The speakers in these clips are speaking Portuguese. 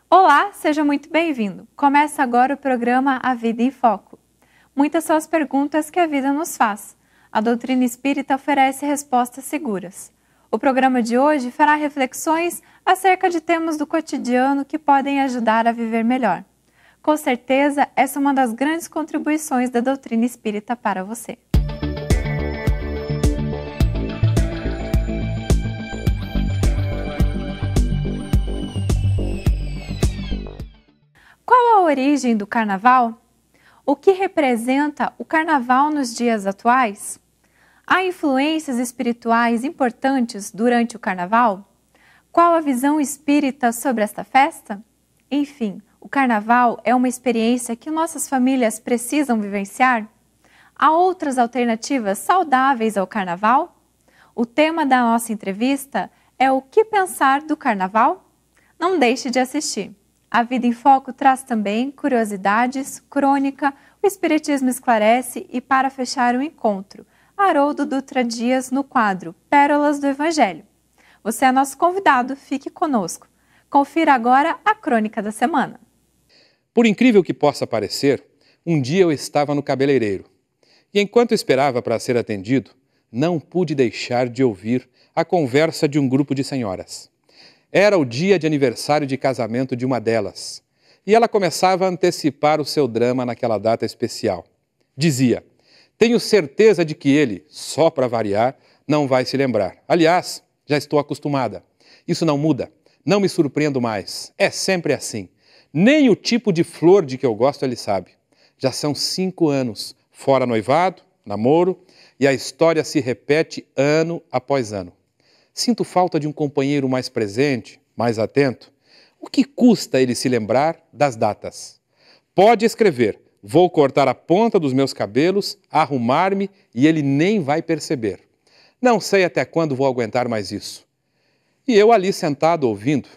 Olá, seja muito bem-vindo. Começa agora o programa A Vida em Foco. Muitas são as perguntas que a vida nos faz. A doutrina espírita oferece respostas seguras. O programa de hoje fará reflexões acerca de temas do cotidiano que podem ajudar a viver melhor. Com certeza, essa é uma das grandes contribuições da doutrina espírita para você. Qual a origem do carnaval? O que representa o carnaval nos dias atuais? Há influências espirituais importantes durante o carnaval? Qual a visão espírita sobre esta festa? Enfim, o carnaval é uma experiência que nossas famílias precisam vivenciar? Há outras alternativas saudáveis ao carnaval? O tema da nossa entrevista é o que pensar do carnaval? Não deixe de assistir. A Vida em Foco traz também curiosidades, crônica, o Espiritismo esclarece e, para fechar o encontro, Haroldo Dutra Dias no quadro Pérolas do Evangelho. Você é nosso convidado, fique conosco. Confira agora a crônica da semana. Por incrível que possa parecer, um dia eu estava no cabeleireiro e, enquanto esperava para ser atendido, não pude deixar de ouvir a conversa de um grupo de senhoras. Era o dia de aniversário de casamento de uma delas, e ela começava a antecipar o seu drama naquela data especial. Dizia: tenho certeza de que ele, só para variar, não vai se lembrar. Aliás, já estou acostumada. Isso não muda, não me surpreendo mais. É sempre assim. Nem o tipo de flor de que eu gosto ele sabe. Já são 5 anos, fora noivado, namoro, e a história se repete ano após ano. Sinto falta de um companheiro mais presente, mais atento. O que custa ele se lembrar das datas? Pode escrever: vou cortar a ponta dos meus cabelos, arrumar-me e ele nem vai perceber. Não sei até quando vou aguentar mais isso. E eu ali sentado ouvindo.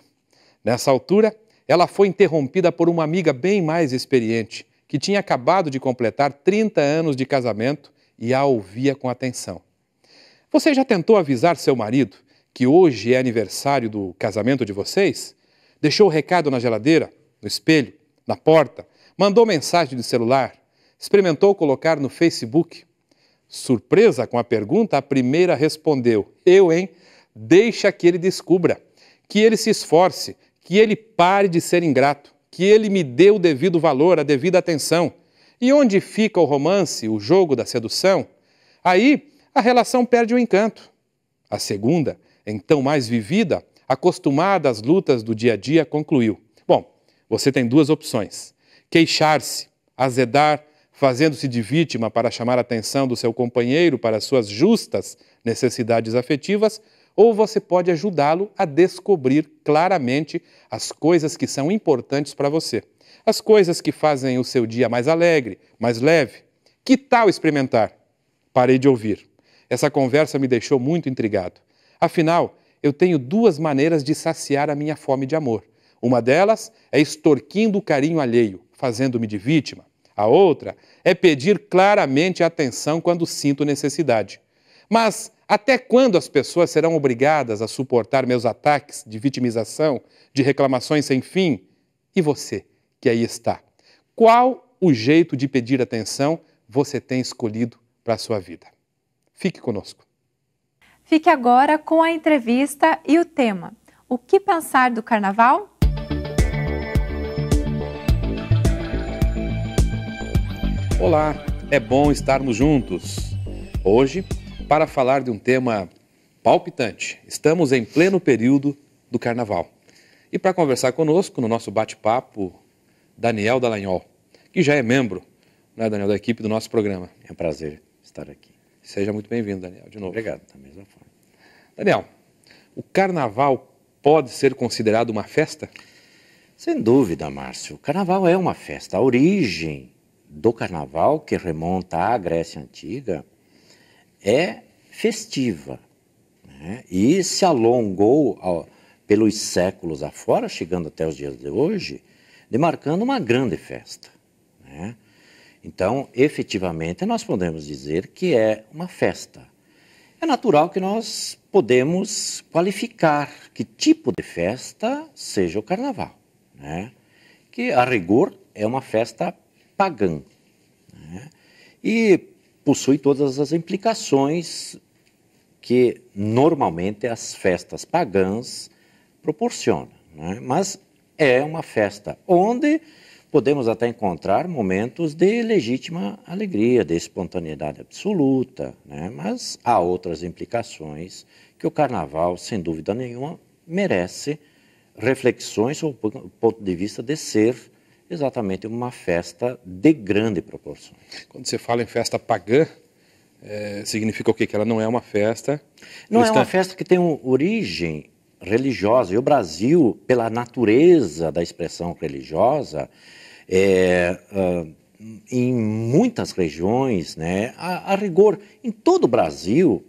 Nessa altura, ela foi interrompida por uma amiga bem mais experiente, que tinha acabado de completar 30 anos de casamento e a ouvia com atenção. Você já tentou avisar seu marido que hoje é aniversário do casamento de vocês? Deixou o recado na geladeira, no espelho, na porta, mandou mensagem de celular, experimentou colocar no Facebook? Surpresa com a pergunta, a primeira respondeu: eu, hein? Deixa que ele descubra, que ele se esforce, que ele pare de ser ingrato, que ele me dê o devido valor, a devida atenção. E onde fica o romance, o jogo da sedução? Aí a relação perde o encanto. A segunda, então mais vivida, acostumada às lutas do dia a dia, concluiu: bom, você tem 2 opções: queixar-se, azedar, fazendo-se de vítima para chamar a atenção do seu companheiro para suas justas necessidades afetivas, ou você pode ajudá-lo a descobrir claramente as coisas que são importantes para você, as coisas que fazem o seu dia mais alegre, mais leve. Que tal experimentar? Parei de ouvir. Essa conversa me deixou muito intrigado. Afinal, eu tenho 2 maneiras de saciar a minha fome de amor. Uma delas é extorquindo o carinho alheio, fazendo-me de vítima. A outra é pedir claramente atenção quando sinto necessidade. Mas até quando as pessoas serão obrigadas a suportar meus ataques de vitimização, de reclamações sem fim? E você, que aí está? Qual o jeito de pedir atenção você tem escolhido para a sua vida? Fique conosco. Fique agora com a entrevista e o tema: o que pensar do carnaval? Olá, é bom estarmos juntos. Hoje, para falar de um tema palpitante, estamos em pleno período do carnaval. E para conversar conosco, no nosso bate-papo, Daniel Dallagnol, que já é membro, né, Daniel, da equipe do nosso programa. É um prazer estar aqui. Seja muito bem-vindo, Daniel, de novo. Obrigado, da mesma forma. Daniel, o carnaval pode ser considerado uma festa? Sem dúvida, Márcio. O carnaval é uma festa. A origem do carnaval, que remonta à Grécia Antiga, é festiva, né? E se alongou pelos séculos afora, chegando até os dias de hoje, demarcando uma grande festa, né? Então, efetivamente, nós podemos dizer que é uma festa. É natural que nós podemos qualificar que tipo de festa seja o carnaval, né? Que a rigor é uma festa pagã, né? E possui todas as implicações que normalmente as festas pagãs proporcionam, né? Mas é uma festa onde podemos até encontrar momentos de legítima alegria, de espontaneidade absoluta, né? Mas há outras implicações que o carnaval, sem dúvida nenhuma, merece reflexões sob o ponto de vista de ser exatamente uma festa de grande proporção. Quando você fala em festa pagã, significa o quê? Que ela não é uma festa... Não é uma festa que tem origem religiosa. E o Brasil, pela natureza da expressão religiosa, em muitas regiões, né, a rigor, em todo o Brasil,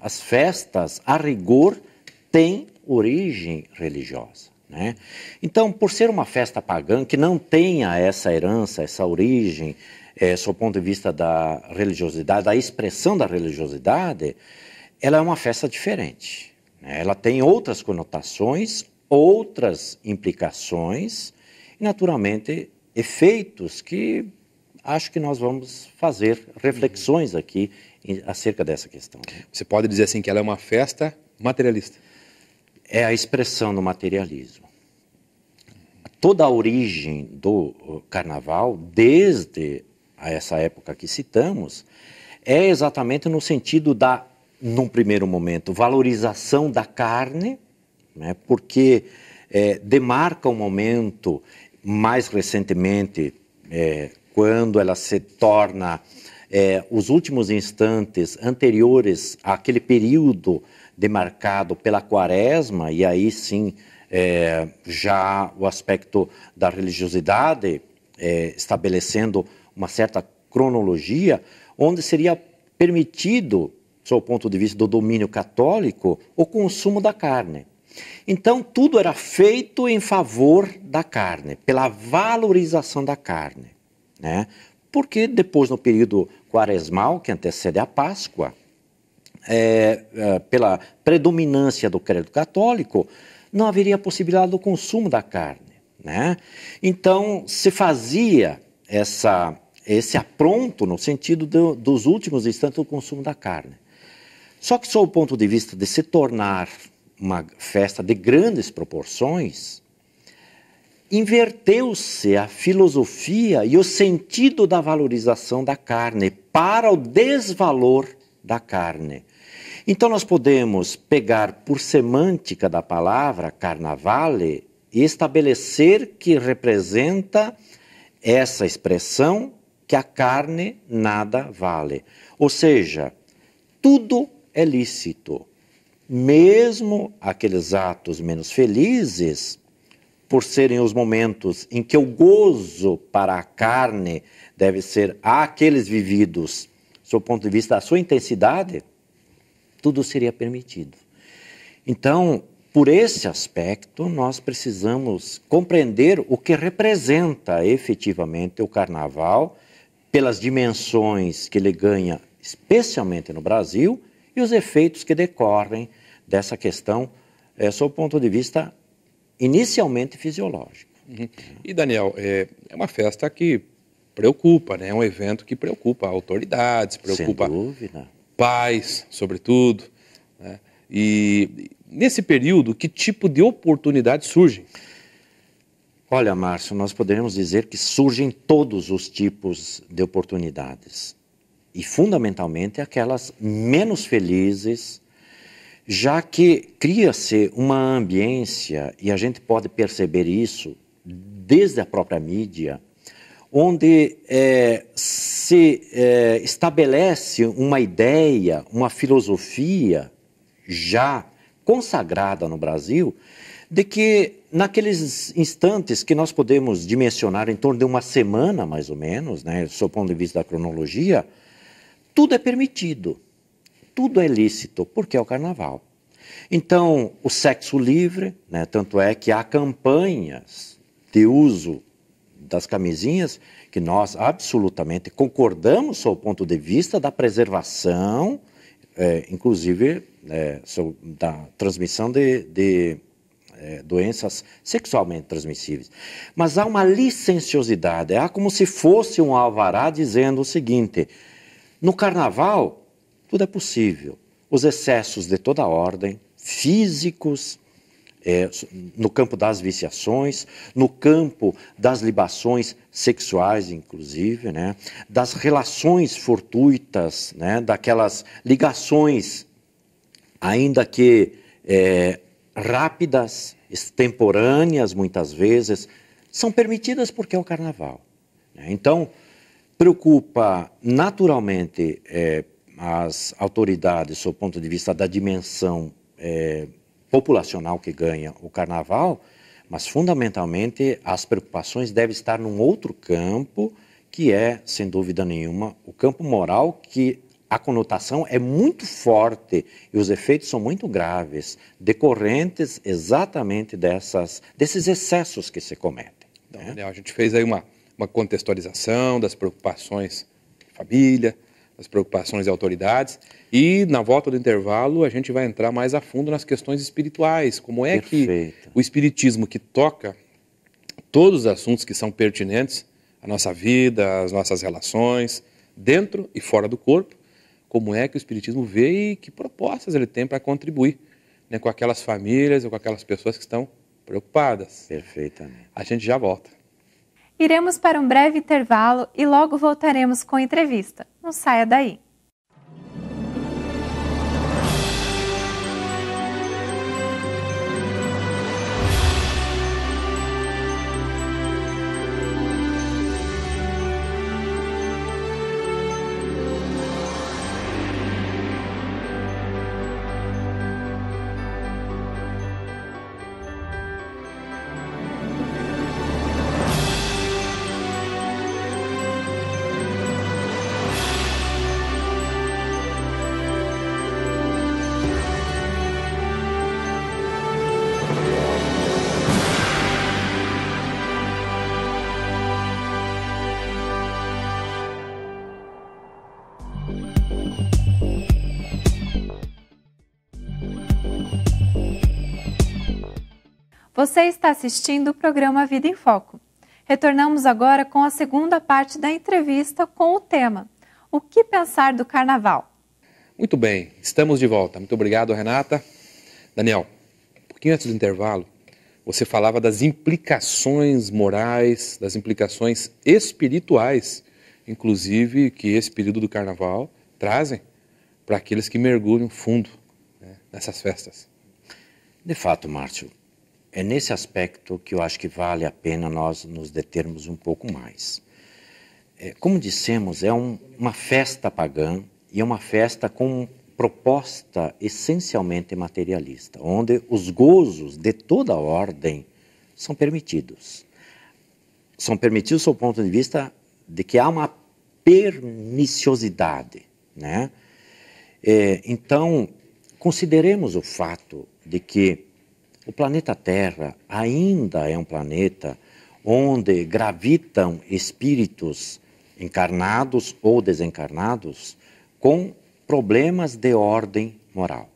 as festas, a rigor, têm origem religiosa, né? Então, por ser uma festa pagã, que não tenha essa herança, essa origem, sob o ponto de vista da religiosidade, da expressão da religiosidade, ela é uma festa diferente, né? Ela tem outras conotações, outras implicações, e, naturalmente, efeitos que acho que nós vamos fazer reflexões aqui acerca dessa questão. Você pode dizer assim que ela é uma festa materialista. É a expressão do materialismo. Toda a origem do carnaval, desde essa época que citamos, é exatamente no sentido da, num primeiro momento, valorização da carne, né, porque demarca um momento, mais recentemente, quando ela se torna os últimos instantes anteriores àquele período demarcado pela quaresma, e aí sim já o aspecto da religiosidade estabelecendo uma certa cronologia, onde seria permitido, sob o ponto de vista do domínio católico, o consumo da carne. Então, tudo era feito em favor da carne, pela valorização da carne, né? Porque depois, no período quaresmal, que antecede a Páscoa, pela predominância do credo católico, não haveria possibilidade do consumo da carne, né? Então, se fazia esse apronto no sentido dos últimos instantes do consumo da carne. Só que, sob o ponto de vista de se tornar uma festa de grandes proporções, inverteu-se a filosofia e o sentido da valorização da carne para o desvalor da carne. Então nós podemos pegar por semântica da palavra carnavale e estabelecer que representa essa expressão que a carne nada vale. Ou seja, tudo é lícito. Mesmo aqueles atos menos felizes, por serem os momentos em que o gozo para a carne deve ser aqueles vividos, sob o ponto de vista da sua intensidade, tudo seria permitido. Então, por esse aspecto, nós precisamos compreender o que representa efetivamente o carnaval, pelas dimensões que ele ganha, especialmente no Brasil, e os efeitos que decorrem dessa questão, sob o ponto de vista inicialmente fisiológico. Uhum. E, Daniel, é uma festa que preocupa, né? É um evento que preocupa autoridades, preocupa pais, sobretudo, né? E nesse período, que tipo de oportunidades surgem? Olha, Márcio, nós poderíamos dizer que surgem todos os tipos de oportunidades. E, fundamentalmente, aquelas menos felizes, já que cria-se uma ambiência, e a gente pode perceber isso desde a própria mídia, onde se estabelece uma ideia, uma filosofia já consagrada no Brasil, de que naqueles instantes que nós podemos dimensionar em torno de uma semana, mais ou menos, né, sob o ponto de vista da cronologia, tudo é permitido, tudo é lícito, porque é o carnaval. Então, o sexo livre, né, tanto é que há campanhas de uso das camisinhas que nós absolutamente concordamos sob o ponto de vista da preservação, inclusive da transmissão de doenças sexualmente transmissíveis. Mas há uma licenciosidade, há como se fosse um alvará dizendo o seguinte: no carnaval tudo é possível, os excessos de toda ordem, físicos, no campo das viciações, no campo das libações sexuais, inclusive, né, das relações fortuitas, né, daquelas ligações, ainda que rápidas, extemporâneas, muitas vezes, são permitidas porque é o carnaval. Então, preocupa naturalmente as autoridades, sob o ponto de vista da dimensão populacional que ganha o carnaval, mas fundamentalmente as preocupações devem estar num outro campo, que é, sem dúvida nenhuma, o campo moral, que a conotação é muito forte e os efeitos são muito graves, decorrentes exatamente desses excessos que se cometem. Então, Daniel, a gente fez aí uma contextualização das preocupações da família, das preocupações de autoridades, e na volta do intervalo a gente vai entrar mais a fundo nas questões espirituais, como é que o espiritismo, que toca todos os assuntos que são pertinentes à nossa vida, às nossas relações, dentro e fora do corpo, como é que o espiritismo vê e que propostas ele tem para contribuir, né, com aquelas famílias ou com aquelas pessoas que estão preocupadas. Perfeitamente. A gente já volta. Iremos para um breve intervalo e logo voltaremos com a entrevista. Não saia daí. Você está assistindo o programa Vida em Foco. Retornamos agora com a segunda parte da entrevista com o tema: o que pensar do carnaval? Muito bem, estamos de volta. Muito obrigado, Renata. Daniel, um pouquinho antes do intervalo, você falava das implicações morais, das implicações espirituais, inclusive, que esse período do carnaval trazem para aqueles que mergulham fundo, né, nessas festas. De fato, Márcio, é nesse aspecto que eu acho que vale a pena nós nos determos um pouco mais. Como dissemos, é uma festa pagã e é uma festa com proposta essencialmente materialista, onde os gozos de toda ordem são permitidos. São permitidos sob o ponto de vista de que há uma perniciosidade, né? Então, consideremos o fato de que o planeta Terra ainda é um planeta onde gravitam espíritos encarnados ou desencarnados com problemas de ordem moral.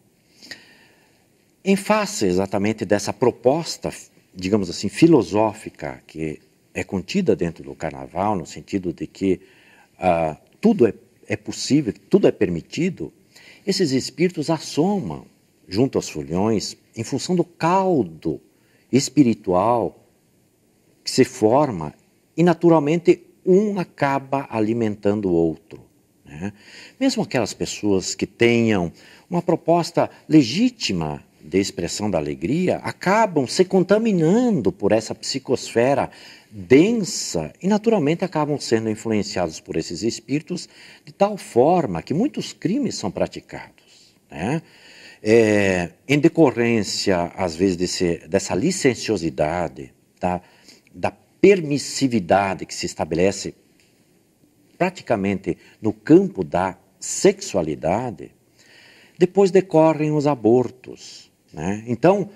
Em face exatamente dessa proposta, digamos assim, filosófica que é contida dentro do carnaval, no sentido de que tudo é possível, tudo é permitido, esses espíritos assomam junto aos folhões em função do caldo espiritual que se forma e, naturalmente, um acaba alimentando o outro, né? Mesmo aquelas pessoas que tenham uma proposta legítima de expressão da alegria, acabam se contaminando por essa psicosfera densa e, naturalmente, acabam sendo influenciados por esses espíritos de tal forma que muitos crimes são praticados, né? Em decorrência, às vezes, dessa licenciosidade, da permissividade que se estabelece praticamente no campo da sexualidade, depois decorrem os abortos, né? Então,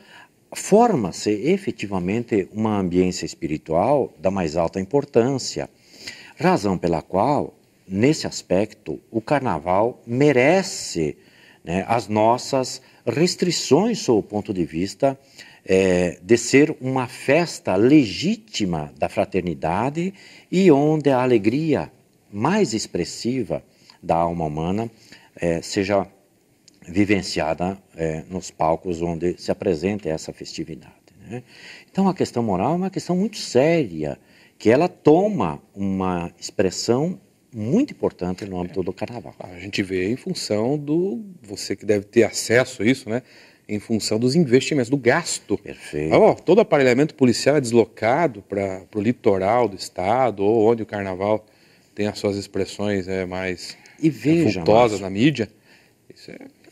forma-se efetivamente uma ambiência espiritual da mais alta importância, razão pela qual, nesse aspecto, o carnaval merece, né, as nossas restrições sob o ponto de vista de ser uma festa legítima da fraternidade e onde a alegria mais expressiva da alma humana seja vivenciada nos palcos onde se apresenta essa festividade, né? Então a questão moral é uma questão muito séria, que ela toma uma expressão muito importante no âmbito do carnaval. A gente vê em função você que deve ter acesso a isso, né? Em função dos investimentos, do gasto. Perfeito. Todo aparelhamento policial é deslocado para o litoral do estado, ou onde o carnaval tem as suas expressões mais vultosas na mídia.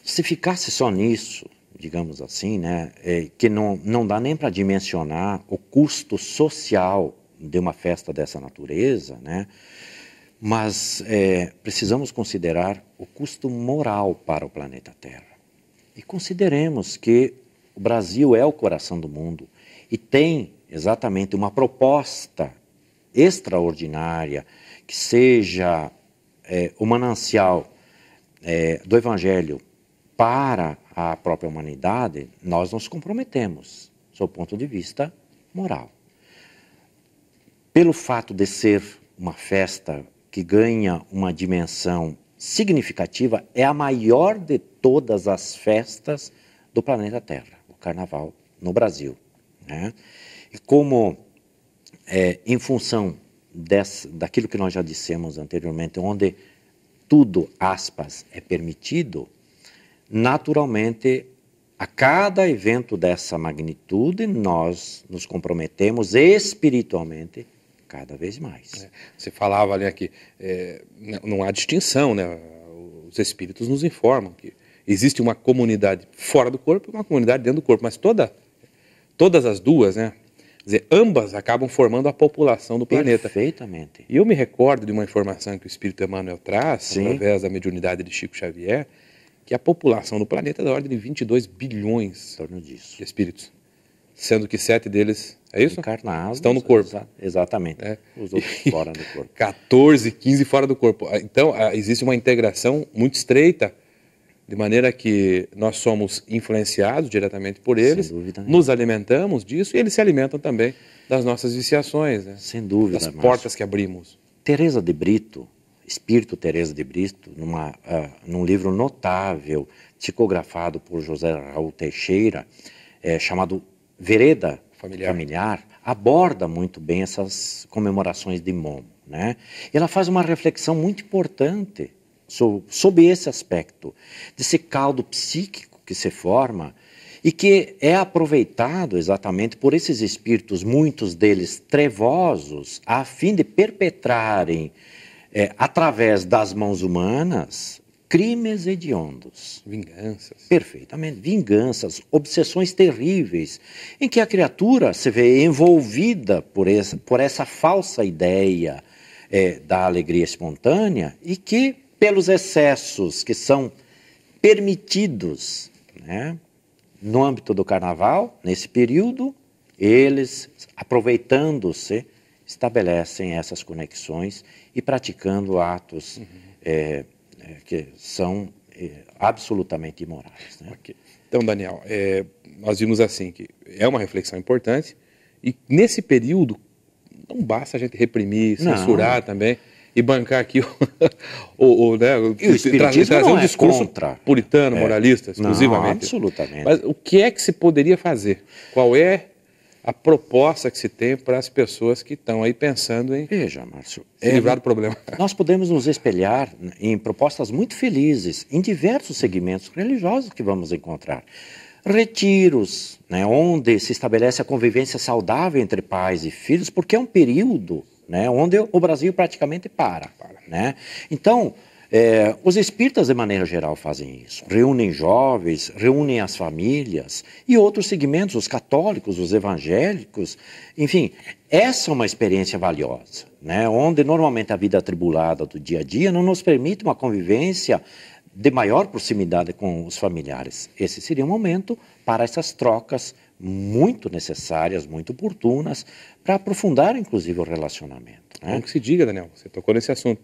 Se ficasse só nisso, digamos assim, né, que não dá nem para dimensionar o custo social de uma festa dessa natureza, né, mas precisamos considerar o custo moral para o planeta Terra. E consideremos que o Brasil é o coração do mundo e tem exatamente uma proposta extraordinária que seja o manancial do Evangelho para a própria humanidade. Nós nos comprometemos, sob o ponto de vista moral. Pelo fato de ser uma festa que ganha uma dimensão significativa, é a maior de todas as festas do planeta Terra, o Carnaval no Brasil, né? E como, em função daquilo que nós já dissemos anteriormente, onde tudo, aspas, é permitido, naturalmente, a cada evento dessa magnitude, nós nos comprometemos espiritualmente cada vez mais. Você falava ali aqui, não há distinção, né? Os espíritos nos informam que existe uma comunidade fora do corpo e uma comunidade dentro do corpo, mas todas as duas, né? Quer dizer, ambas acabam formando a população do planeta. Perfeitamente. E eu me recordo de uma informação que o Espírito Emmanuel traz, através da mediunidade de Chico Xavier, que a população do planeta é da ordem de 22 bilhões de espíritos, sendo que 7 deles, é isso? Encarnados. Estão no corpo. Exatamente. Os outros fora do corpo. 14, 15 fora do corpo. Então, existe uma integração muito estreita, de maneira que nós somos influenciados diretamente por eles, nos alimentamos disso e eles se alimentam também das nossas viciações, né? Sem dúvida, das portas que abrimos. Teresa de Brito, Espírito Teresa de Brito, num livro notável, psicografado por José Raul Teixeira, chamado Vereda Familiar, aborda muito bem essas comemorações de Momo, né? E ela faz uma reflexão muito importante sob esse aspecto, desse caldo psíquico que se forma e que é aproveitado exatamente por esses espíritos, muitos deles trevosos, a fim de perpetrarem, através das mãos humanas, crimes hediondos. Vinganças. Perfeitamente. Vinganças, obsessões terríveis, em que a criatura se vê envolvida por essa falsa ideia da alegria espontânea e que, pelos excessos que são permitidos, né, no âmbito do carnaval, nesse período, eles, aproveitando-se, estabelecem essas conexões e praticando atos que são absolutamente imorais, né? Okay. Então, Daniel, nós vimos assim que é uma reflexão importante e nesse período não basta a gente reprimir, censurar também e bancar aqui trazer um discurso puritano, moralista, exclusivamente. Não, absolutamente. Mas o que é que se poderia fazer? Qual é a proposta que se tem para as pessoas que estão aí pensando em Márcio, se livrar do problema? Nós podemos nos espelhar em propostas muito felizes em diversos segmentos religiosos que vamos encontrar. Retiros, né, onde se estabelece a convivência saudável entre pais e filhos, porque é um período, né, onde o Brasil praticamente para. Né? Então, os espíritas, de maneira geral, fazem isso. Reúnem jovens, reúnem as famílias e outros segmentos, os católicos, os evangélicos. Enfim, essa é uma experiência valiosa, né? Onde normalmente a vida atribulada do dia a dia não nos permite uma convivência de maior proximidade com os familiares. Esse seria um momento para essas trocas muito necessárias, muito oportunas, para aprofundar, inclusive, o relacionamento. Né? Bom que se diga, Daniel, você tocou nesse assunto.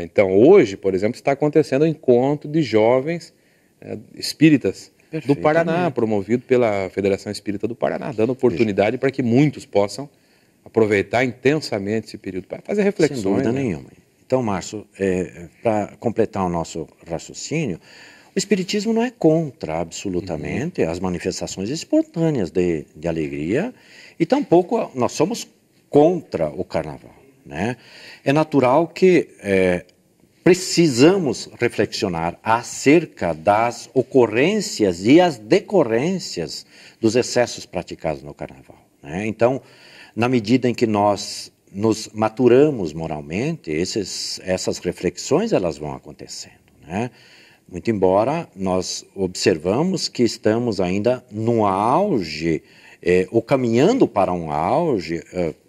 Então, hoje, por exemplo, está acontecendo um encontro de jovens espíritas do Paraná, promovido pela Federação Espírita do Paraná, dando oportunidade para que muitos possam aproveitar intensamente esse período para fazer reflexões. Sem dúvida nenhuma. Então, Márcio, para completar o nosso raciocínio, o Espiritismo não é contra, absolutamente, as manifestações espontâneas de alegria, e tampouco nós somos contra o Carnaval, né? É natural que precisamos reflexionar acerca das ocorrências e as decorrências dos excessos praticados no Carnaval, né? Então, na medida em que nós nos maturamos moralmente, essas reflexões elas vão acontecendo, né? Muito embora nós observamos que estamos ainda no auge, ou caminhando para um auge,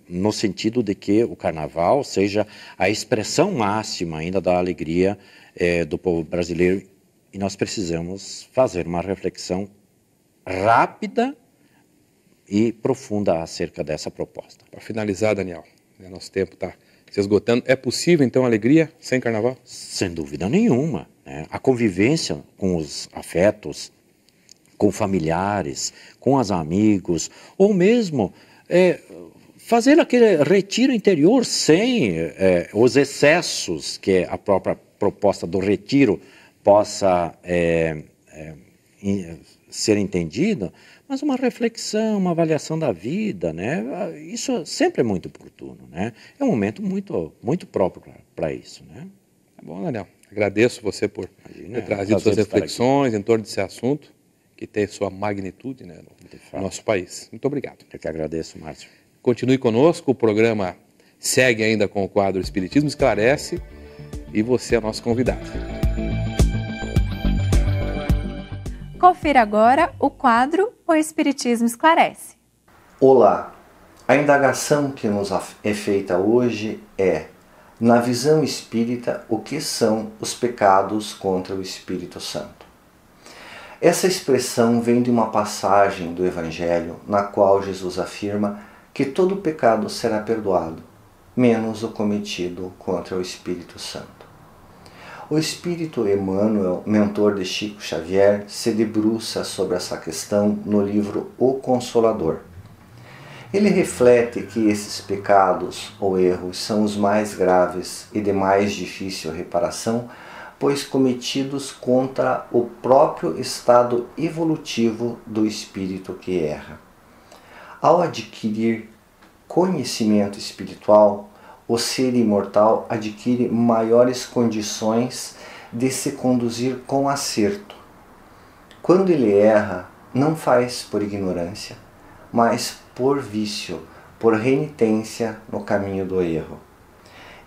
no sentido de que o Carnaval seja a expressão máxima ainda da alegria do povo brasileiro, e nós precisamos fazer uma reflexão rápida e profunda acerca dessa proposta. Para finalizar, Daniel, nosso tempo está se esgotando. É possível, então, alegria sem Carnaval? Sem dúvida nenhuma, né? A convivência com os afetos, com familiares, com os amigos, ou mesmo fazer aquele retiro interior sem os excessos que a própria proposta do retiro possa ser entendida, mas uma reflexão, uma avaliação da vida, né? Isso sempre é muito oportuno, né? É um momento muito, muito próprio para isso, né? Tá bom, Daniel. Agradeço você por ter trazido suas reflexões em torno desse assunto, que tem sua magnitude, né, no nosso país. Muito obrigado. Eu que agradeço, Márcio. Continue conosco, o programa segue ainda com o quadro Espiritismo Esclarece, e você é nosso convidado. Confira agora o quadro O Espiritismo Esclarece. Olá! A indagação que nos é feita hoje é: na visão espírita, o que são os pecados contra o Espírito Santo? Essa expressão vem de uma passagem do Evangelho na qual Jesus afirma que todo pecado será perdoado, menos o cometido contra o Espírito Santo. O Espírito Emmanuel, mentor de Chico Xavier, se debruça sobre essa questão no livro O Consolador. Ele reflete que esses pecados ou erros são os mais graves e de mais difícil reparação, pois cometidos contra o próprio estado evolutivo do espírito que erra. Ao adquirir conhecimento espiritual, o ser imortal adquire maiores condições de se conduzir com acerto. Quando ele erra, não faz por ignorância, mas por vício, por renitência no caminho do erro.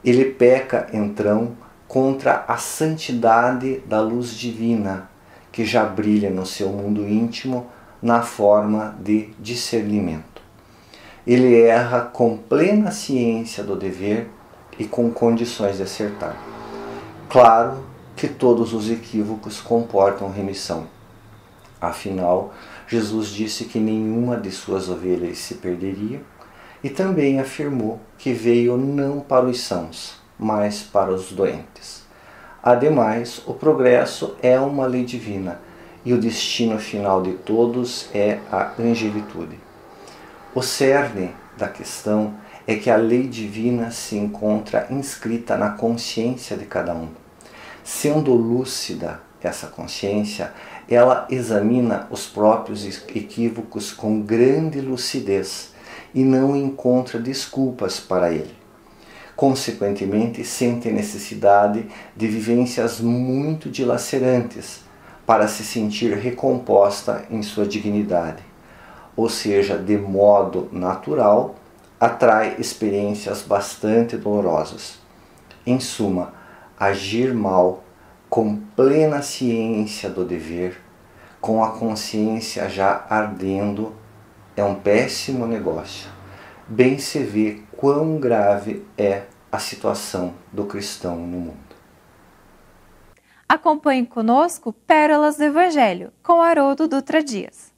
Ele peca, então, contra a santidade da luz divina, que já brilha no seu mundo íntimo na forma de discernimento. Ele erra com plena ciência do dever e com condições de acertar. Claro que todos os equívocos comportam remissão. Afinal, Jesus disse que nenhuma de suas ovelhas se perderia e também afirmou que veio não para os sãos, mas para os doentes. Ademais, o progresso é uma lei divina e o destino final de todos é a angelitude. O cerne da questão é que a lei divina se encontra inscrita na consciência de cada um. Sendo lúcida essa consciência, ela examina os próprios equívocos com grande lucidez e não encontra desculpas para ele. Consequentemente, sente necessidade de vivências muito dilacerantes para se sentir recomposta em sua dignidade. Ou seja, de modo natural, atrai experiências bastante dolorosas. Em suma, agir mal, com plena ciência do dever, com a consciência já ardendo, é um péssimo negócio. Bem se vê quão grave é a situação do cristão no mundo. Acompanhe conosco Pérolas do Evangelho, com Haroldo Dutra Dias.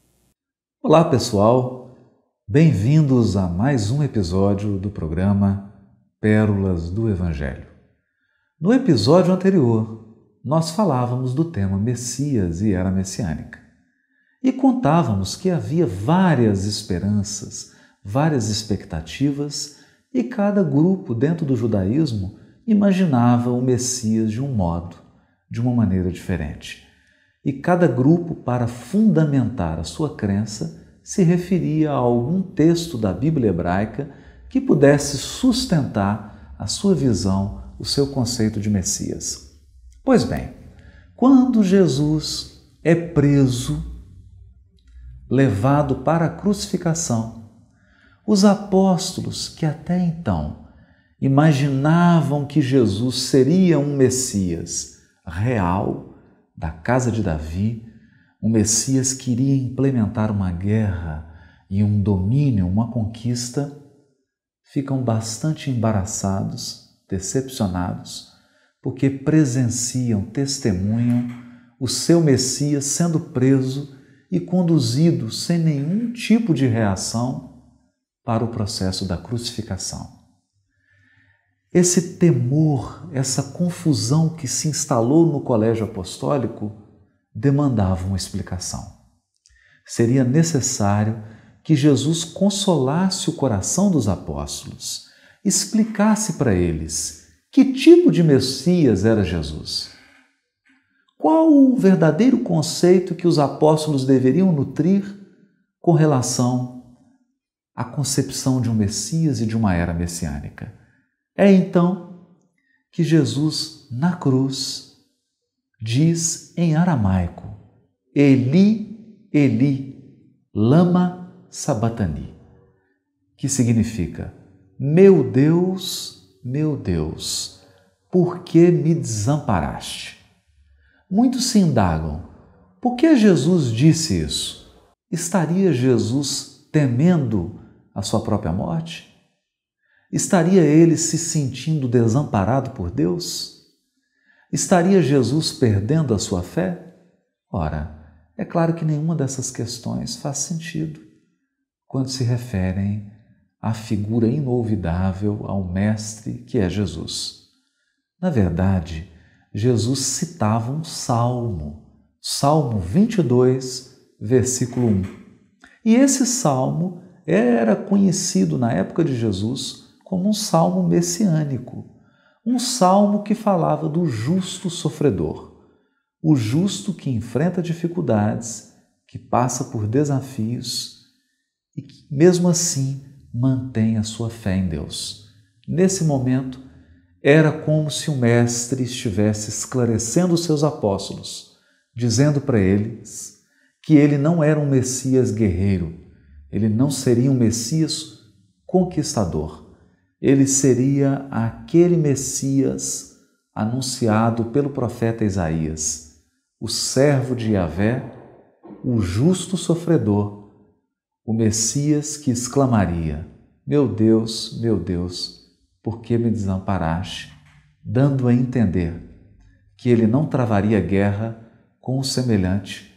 Olá, pessoal! Bem-vindos a mais um episódio do programa Pérolas do Evangelho. No episódio anterior, nós falávamos do tema Messias e Era Messiânica. E contávamos que havia várias esperanças, várias expectativas, e cada grupo dentro do judaísmo imaginava o Messias de um modo, de uma maneira diferente. E cada grupo, para fundamentar a sua crença, se referia a algum texto da Bíblia hebraica que pudesse sustentar a sua visão, o seu conceito de Messias. Pois bem, quando Jesus é preso, levado para a crucificação, os apóstolos que até então imaginavam que Jesus seria um Messias real, da casa de Davi, um Messias que iria implementar uma guerra e um domínio, uma conquista, ficam bastante embaraçados, decepcionados, porque presenciam, testemunham o seu Messias sendo preso e conduzido sem nenhum tipo de reação para o processo da crucificação. Esse temor, essa confusão que se instalou no colégio apostólico demandava uma explicação. Seria necessário que Jesus consolasse o coração dos apóstolos, explicasse para eles que tipo de Messias era Jesus. Qual o verdadeiro conceito que os apóstolos deveriam nutrir com relação à concepção de um Messias e de uma era messiânica? É então que Jesus, na cruz, diz em aramaico: Eli, Eli, lama sabatani, que significa: meu Deus, por que me desamparaste? Muitos se indagam: por que Jesus disse isso? Estaria Jesus temendo a sua própria morte? Estaria ele se sentindo desamparado por Deus? Estaria Jesus perdendo a sua fé? Ora, é claro que nenhuma dessas questões faz sentido quando se referem à figura inolvidável, ao Mestre que é Jesus. Na verdade, Jesus citava um salmo, Salmo 22, versículo 1. E esse salmo era conhecido na época de Jesus como um salmo messiânico, um salmo que falava do justo sofredor, o justo que enfrenta dificuldades, que passa por desafios e que, mesmo assim, mantém a sua fé em Deus. Nesse momento, era como se o Mestre estivesse esclarecendo os seus apóstolos, dizendo para eles que ele não era um Messias guerreiro, ele não seria um Messias conquistador, ele seria aquele Messias anunciado pelo profeta Isaías, o servo de Yahvé, o justo sofredor, o Messias que exclamaria: meu Deus, por que me desamparaste? Dando a entender que ele não travaria guerra com o semelhante,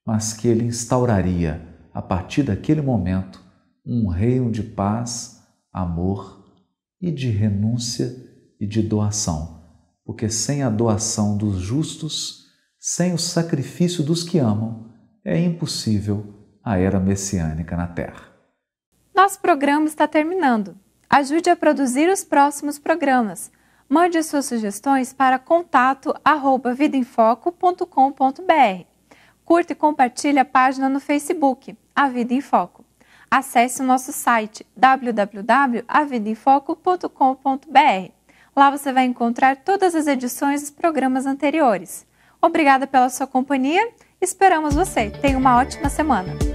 mas que ele instauraria, a partir daquele momento, um reino de paz, amor e de renúncia e de doação, porque sem a doação dos justos, sem o sacrifício dos que amam, é impossível a era messiânica na Terra. Nosso programa está terminando. Ajude a produzir os próximos programas. Mande suas sugestões para contato@vidaemfoco.com.br. Curta e compartilhe a página no Facebook, A Vida em Foco. Acesse o nosso site www.avidaemfoco.com.br. Lá você vai encontrar todas as edições dos programas anteriores. Obrigada pela sua companhia. Esperamos você. Tenha uma ótima semana.